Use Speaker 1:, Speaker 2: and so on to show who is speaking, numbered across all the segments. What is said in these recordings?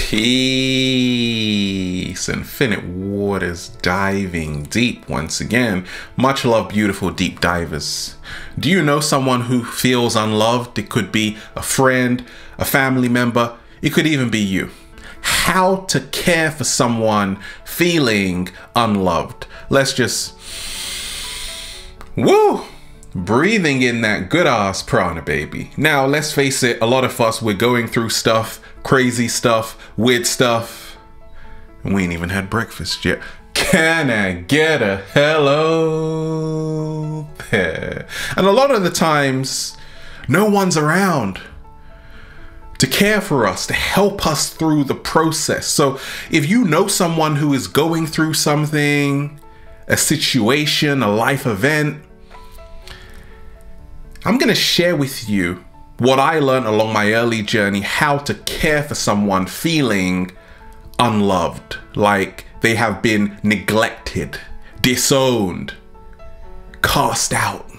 Speaker 1: Peace. Infinite waters diving deep once again. Much love, beautiful deep divers. Do you know someone who feels unloved? It could be a friend, a family member. It could even be you. How to care for someone feeling unloved. Let's just, woo, breathing in that good ass prana, baby. Now, let's face it, a lot of us, we're going through stuff, crazy stuff, weird stuff, and we ain't even had breakfast yet. Can I get a hello there? And a lot of the times, no one's around to care for us, to help us through the process. So if you know someone who is going through something, a situation, a life event, I'm gonna share with you what I learned along my early journey, how to care for someone feeling unloved, like they have been neglected, disowned, cast out,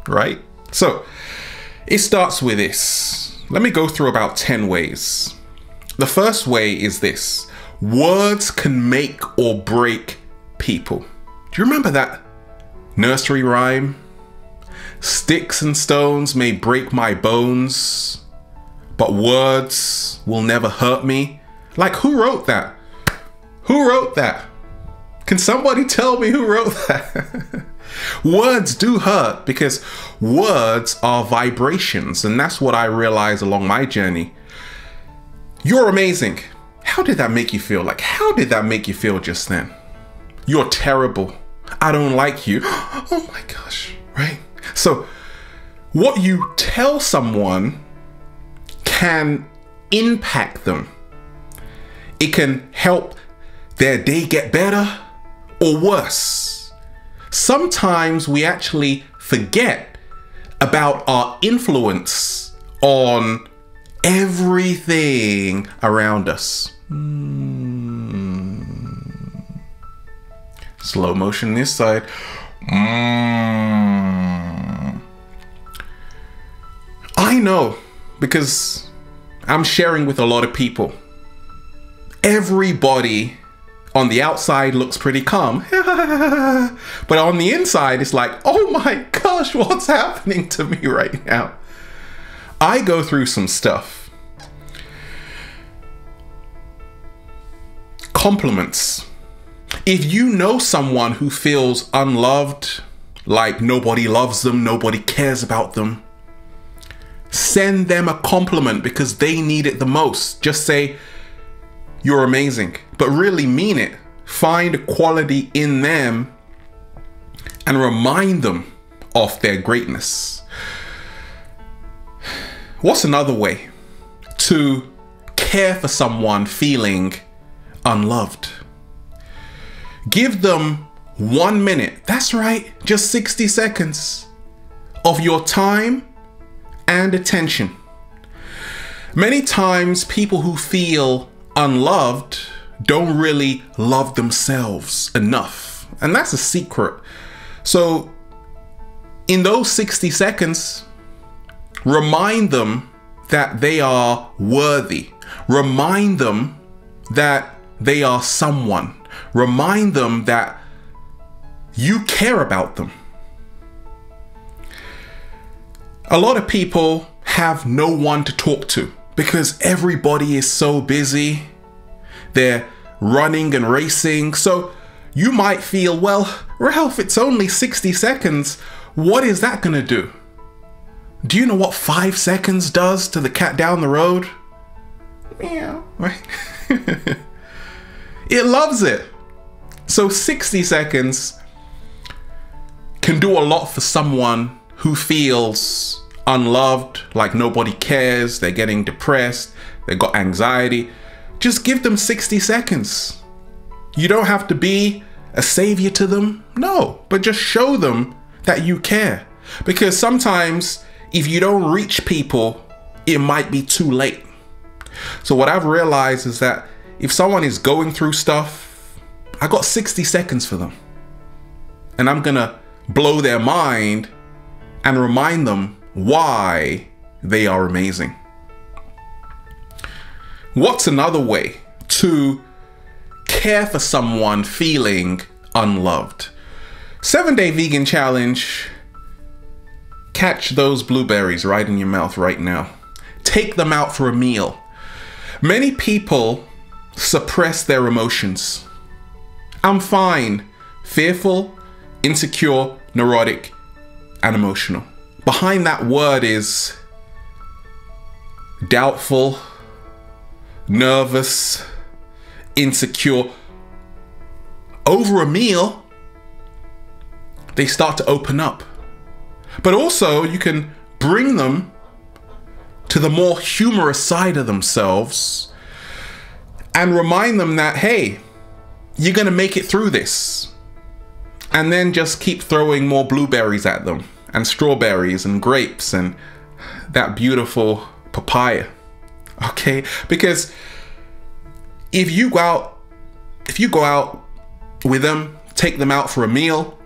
Speaker 1: right? So it starts with this. Let me go through about 10 ways. The first way is this: words can make or break people. Do you remember that nursery rhyme? Sticks and stones may break my bones, but words will never hurt me. Like, who wrote that? Who wrote that? Can somebody tell me who wrote that? Words do hurt because words are vibrations, and that's what I realized along my journey. You're amazing. How did that make you feel? Like, how did that make you feel just then? You're terrible. I don't like you. Oh my gosh, right? So what you tell someone can impact them. It can help their day get better or worse. Sometimes we actually forget about our influence on everything around us. Slow motion this side. I know, because I'm sharing with a lot of people. Everybody on the outside looks pretty calm, but on the inside it's like, oh my gosh, what's happening to me right now? I go through some stuff. Compliments. If you know someone who feels unloved, like nobody loves them, nobody cares about them, send them a compliment because they need it the most. Just say, you're amazing, but really mean it. Find a quality in them and remind them of their greatness. What's another way to care for someone feeling unloved? Give them 1 minute, that's right, just 60 seconds of your time and attention. Many times people who feel unloved don't really love themselves enough, and that's a secret. So in those 60 seconds, remind them that they are worthy. Remind them that they are someone. Remind them that you care about them. A lot of people have no one to talk to because everybody is so busy. They're running and racing. So you might feel, well, Ralph, it's only 60 seconds. What is that gonna do? Do you know what 5 seconds does to the cat down the road? Meow, right? It loves it. So 60 seconds can do a lot for someone who feels unloved, like nobody cares, they're getting depressed, they've got anxiety. Just give them 60 seconds. You don't have to be a savior to them, no, but just show them that you care. Because sometimes if you don't reach people, it might be too late. So what I've realized is that if someone is going through stuff, I got 60 seconds for them. And I'm gonna blow their mind and remind them why they are amazing. What's another way to care for someone feeling unloved. 7-day vegan challenge. Catch those blueberries right in your mouth right now. Take them out for a meal. Many people suppress their emotions. I'm fine. Fearful, insecure, neurotic, and emotional. Behind that word is doubtful, nervous, insecure. Over a meal, they start to open up. But also you can bring them to the more humorous side of themselves and remind them that, hey, you're going to make it through this. And then just keep throwing more blueberries at them, and strawberries and grapes and that beautiful papaya. Okay? Because if you go out with them, take them out for a meal,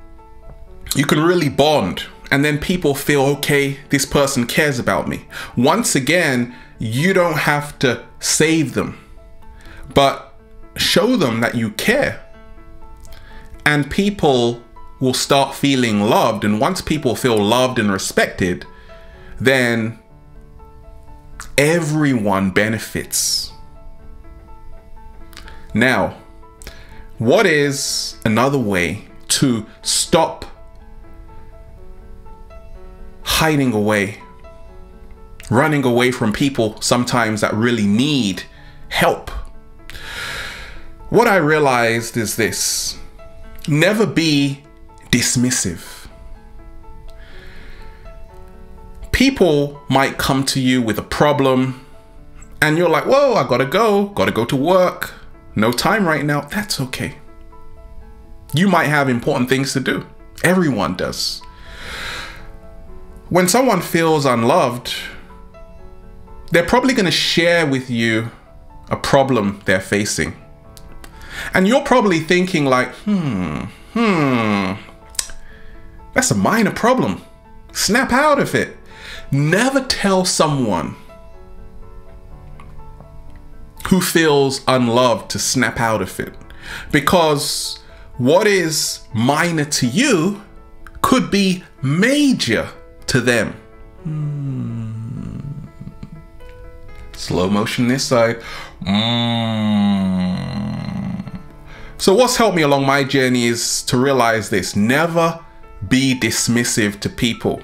Speaker 1: you can really bond. And then people feel, okay, this person cares about me. Once again, you don't have to save them, but show them that you care. And people will start feeling loved. And once people feel loved and respected, then everyone benefits. Now, what is another way to stop hiding away, running away from people sometimes that really need help? What I realized is this: never be dismissive. People might come to you with a problem and you're like, whoa, I gotta go to work, no time right now. That's okay. You might have important things to do. Everyone does. When someone feels unloved, they're probably going to share with you a problem they're facing. And you're probably thinking like, that's a minor problem. Snap out of it. Never tell someone who feels unloved to snap out of it. Because what is minor to you could be major to them. Slow motion this side. So what's helped me along my journey is to realize this: never be dismissive to people.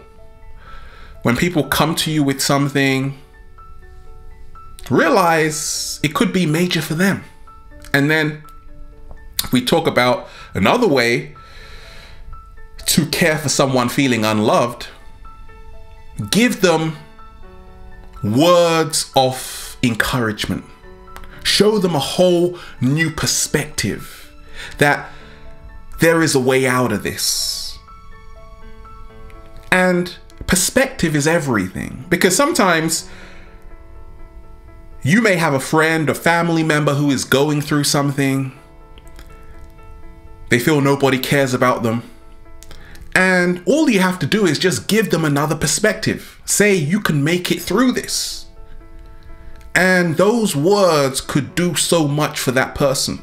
Speaker 1: When people come to you with something, realize it could be major for them. And then we talk about another way to care for someone feeling unloved. Give them words of encouragement. Show them a whole new perspective, that there is a way out of this. And perspective is everything, because sometimes you may have a friend or family member who is going through something. They feel nobody cares about them. And all you have to do is just give them another perspective. Say you can make it through this. And those words could do so much for that person.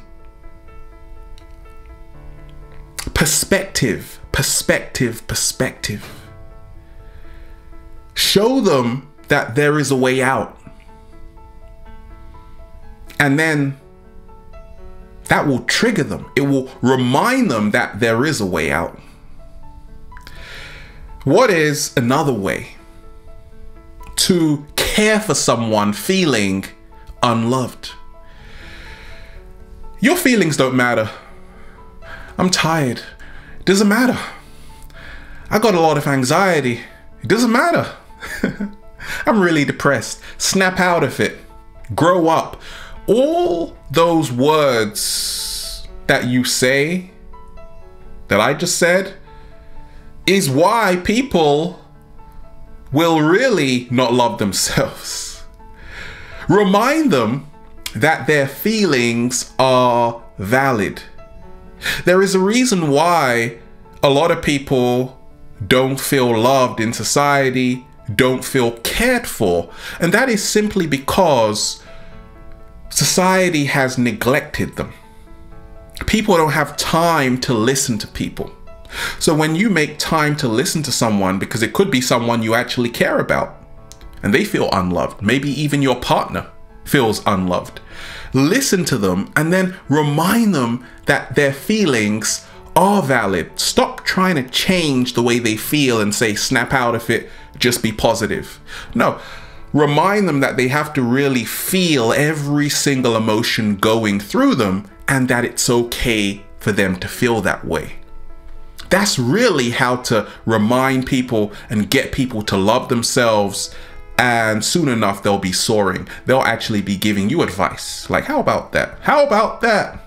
Speaker 1: Perspective, perspective, perspective. Show them that there is a way out. And then that will trigger them. It will remind them that there is a way out. What is another way to care for someone feeling unloved? Your feelings don't matter. I'm tired. It doesn't matter. I got a lot of anxiety. It doesn't matter. I'm really depressed. Snap out of it. Grow up. All those words that you say, that I just said, is why people will really not love themselves. Remind them that their feelings are valid. There is a reason why a lot of people don't feel loved in society, don't feel cared for, and that is simply because Society has neglected them. People don't have time to listen to people. So when you make time to listen to someone, because it could be someone you actually care about, and they feel unloved, maybe even your partner feels unloved, listen to them and then remind them that their feelings are valid. Stop trying to change the way they feel and say, snap out of it, just be positive. No, remind them that they have to really feel every single emotion going through them and that it's okay for them to feel that way. That's really how to remind people and get people to love themselves, and soon enough they'll be soaring. They'll actually be giving you advice. Like, how about that? How about that?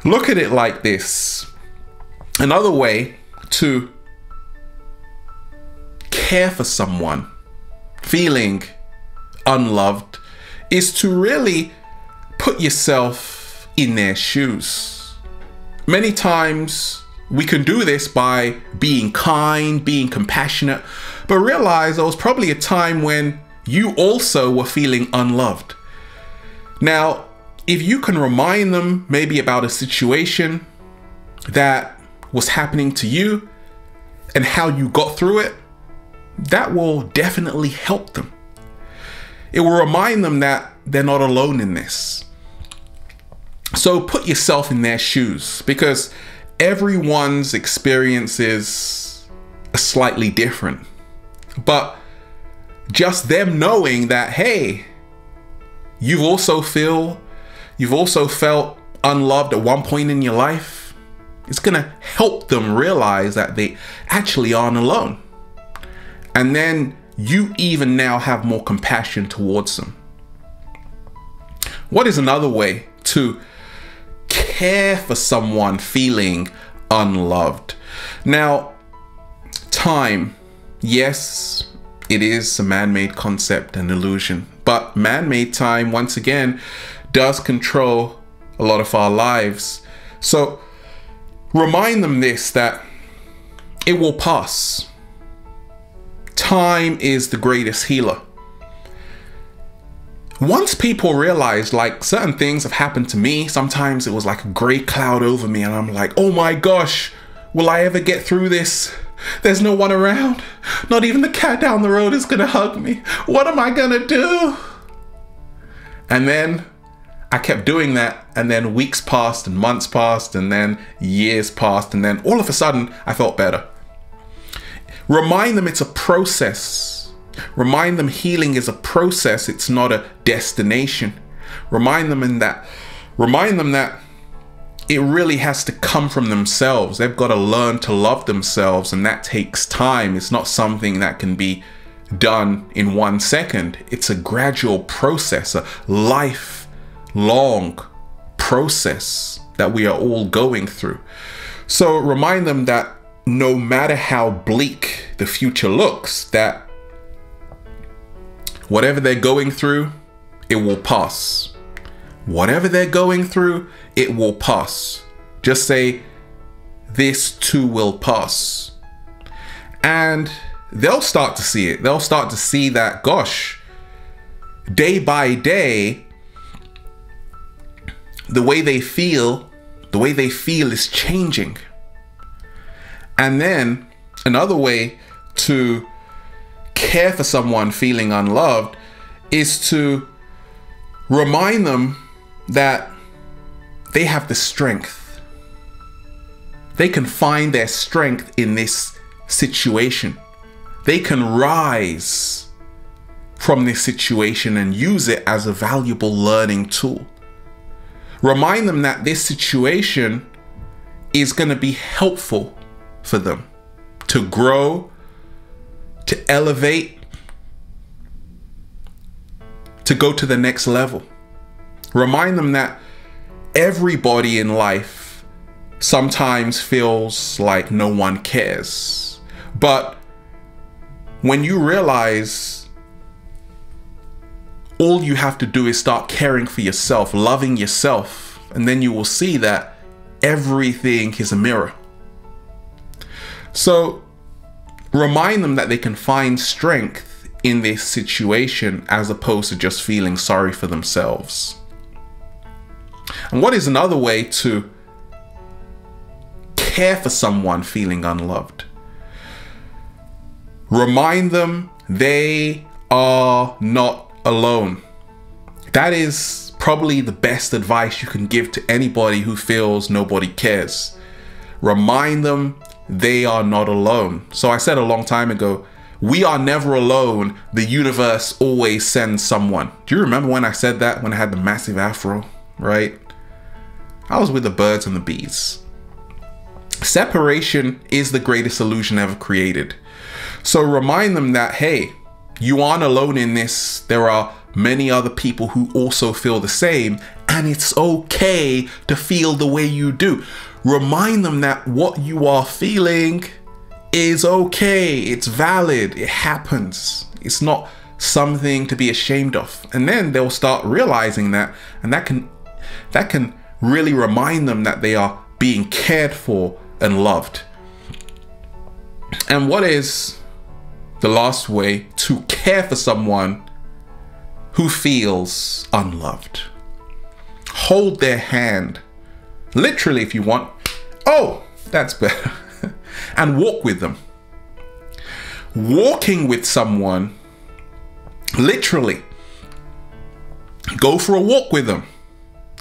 Speaker 1: Look at it like this. Another way to care for someone feeling unloved is to really put yourself in their shoes. Many times we can do this by being kind, being compassionate, but realize there was probably a time when you also were feeling unloved. Now, if you can remind them maybe about a situation that was happening to you and how you got through it, that will definitely help them. It will remind them that they're not alone in this. So put yourself in their shoes, because everyone's experiences are slightly different. But just them knowing that, hey, you've also felt unloved at one point in your life, it's gonna help them realize that they actually aren't alone. And then you even now have more compassion towards them. What is another way to care for someone feeling unloved? Now, time. Yes, it is a man-made concept and illusion, but man-made time, once again, does control a lot of our lives. So remind them this, that it will pass. Time is the greatest healer. Once people realize, like, certain things have happened to me, sometimes it was like a gray cloud over me and I'm like, oh my gosh, will I ever get through this? There's no one around. Not even the cat down the road is gonna hug me. What am I gonna do? And then I kept doing that, and then weeks passed and months passed and then years passed, and then all of a sudden I felt better. Remind them it's a process. Remind them healing is a process, it's not a destination. Remind them that it really has to come from themselves. They've got to learn to love themselves, and that takes time. It's not something that can be done in 1 second. It's a gradual process, a lifelong process that we are all going through. So remind them that no matter how bleak the future looks, that whatever they're going through, it will pass. Whatever they're going through, it will pass. Just say, this too will pass. And they'll start to see it. They'll start to see that, gosh, day by day, the way they feel is changing. And then another way to care for someone feeling unloved is to remind them that they have the strength. They can find their strength in this situation. They can rise from this situation and use it as a valuable learning tool. Remind them that this situation is going to be helpful for them to grow, to elevate, to go to the next level. Remind them that everybody in life sometimes feels like no one cares. But when you realize all you have to do is start caring for yourself, loving yourself, and then you will see that everything is a mirror. So remind them that they can find strength in this situation as opposed to just feeling sorry for themselves. And what is another way to care for someone feeling unloved? Remind them they are not alone. That is probably the best advice you can give to anybody who feels nobody cares. Remind them they are not alone. So I said a long time ago, we are never alone. The universe always sends someone. Do you remember when I said that, when I had the massive afro, right? I was with the birds and the bees. Separation is the greatest illusion ever created. So remind them that, hey, you aren't alone in this. There are many other people who also feel the same, and it's okay to feel the way you do. Remind them that what you are feeling is okay. It's valid. It happens. It's not something to be ashamed of. And then they'll start realizing that, and that can really remind them that they are being cared for and loved. And what is the last way to care for someone who feels unloved? Hold their hand, literally if you want. Oh, that's better. And walk with them. Walking with someone, literally, go for a walk with them.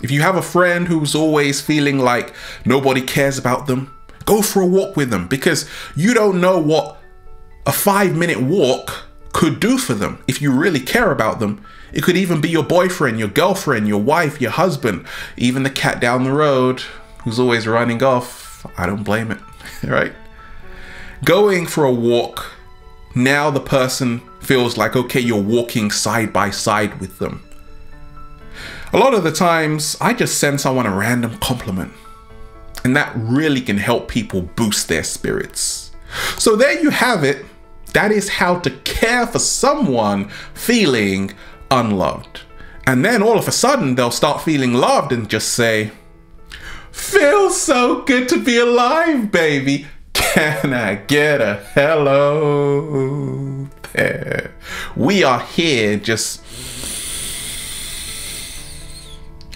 Speaker 1: If you have a friend who's always feeling like nobody cares about them, go for a walk with them, because you don't know what a 5-minute walk could do for them. If you really care about them, it could even be your boyfriend, your girlfriend, your wife, your husband, even the cat down the road who's always running off. I don't blame it, right? Going for a walk, now the person feels like, okay, you're walking side by side with them. A lot of the times, I just send someone a random compliment, and that really can help people boost their spirits. So there you have it. That is how to care for someone feeling unloved. And then all of a sudden, they'll start feeling loved and just say, feels so good to be alive, baby. Can I get a hello there? We are here just,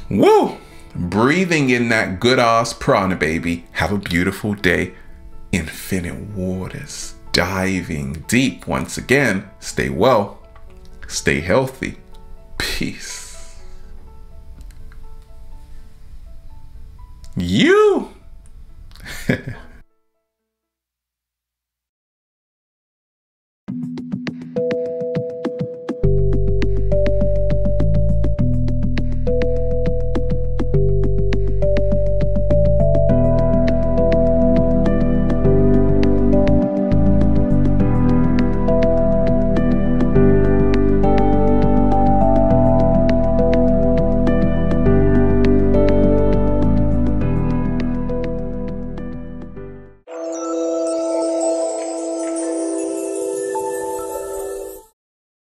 Speaker 1: woo, breathing in that good ass prana, baby. Have a beautiful day. Infinite waters, diving deep once again. Stay well, stay healthy. Peace. You.